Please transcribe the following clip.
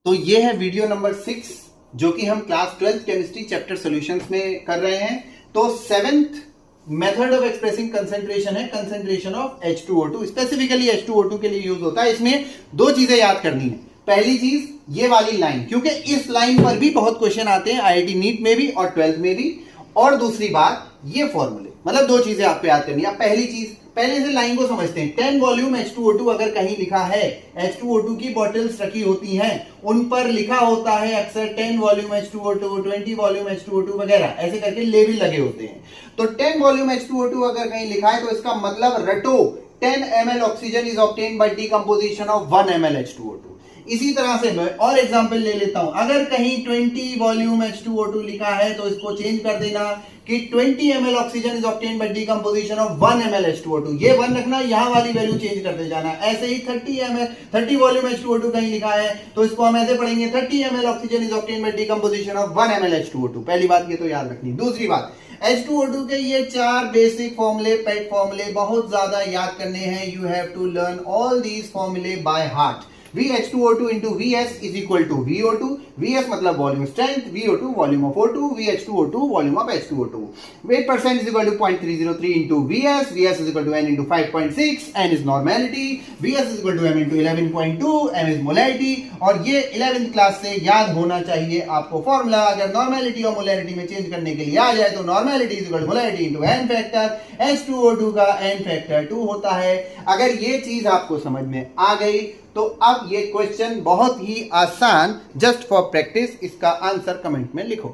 तो ये है वीडियो नंबर 6 जो कि हम class 12th chemistry chapter solutions में कर रहे हैं। तो 7th method of expressing concentration है concentration of H2O2। Specifically H2O2 के लिए यूज होता है। इसमें दो चीजें याद करनी है। पहली चीज ये वाली लाइन, क्योंकि इस लाइन पर भी बहुत क्वेश्चन आते हैं आईआईटी नीट में भी और 12th में भी। और दूसरी बात ये फॉर्मूले, मतलब दो चीजें आपको याद करनी है। पहली चीज, पहले से लाइन को समझते हैं। 10 वॉल्यूम H2O2 अगर कहीं लिखा है, H2O2 की बॉटल्स रखी होती हैं, उन पर लिखा होता है अक्सर 10 वॉल्यूम H2O2, 20 वॉल्यूम H2O2 वगैरह, ऐसे करके लेबल लगे होते हैं। तो 10 वॉल्यूम H2O2 अगर कहीं लिखा है तो इसका मतलब रटो 10 ml oxygen is obtained by decomposition of 1 ml H2O2। इसी तरह से मैं और एग्जांपल ले लेता हूं। अगर कहीं 20 वॉल्यूम H2O2 लिखा है तो इसको चेंज कर देना कि 20 ml oxygen is obtained by decomposition of 1 ml H2O2। ये 1 रखना, यहां वाली वैल्यू चेंज करते जाना। ऐसे ही 30 वॉल्यूम H2O2 कहीं लिखा है तो इसको हम ऐसे पढ़ेंगे 30 ml oxygen is obtained by decomposition of 1 ml H2O2। पहली बात ये तो याद रखनी। दूसरी बात, H2O2 के ये चार बेसिक फॉर्मूले, पेट फॉर्मूले बहुत ज्यादा याद करने हैं। You have to learn all these फॉर्मूले by heart. VH2O2 into VS is equal to VO2. VS मतलब volume strength, VO2 volume of O2, VH2O2 volume of H2O2. Weight percent is equal to 0.303 into VS. VS is equal to N into 5.6. N is normality. VS is equal to M into 11.2. M is molarity. और ये 11th class से याद होना चाहिए आपको formula. अगर normality और molarity में चेंज करने के लिए आ जाए तो normality is equal to molarity into N factor. H2O2 का N फैक्टर 2 होता है। अगर ये चीज आपको समझ में आ गई तो अब ये क्वेश्चन बहुत ही आसान, जस्ट फॉर प्रैक्टिस, इसका आंसर कमेंट में लिखो।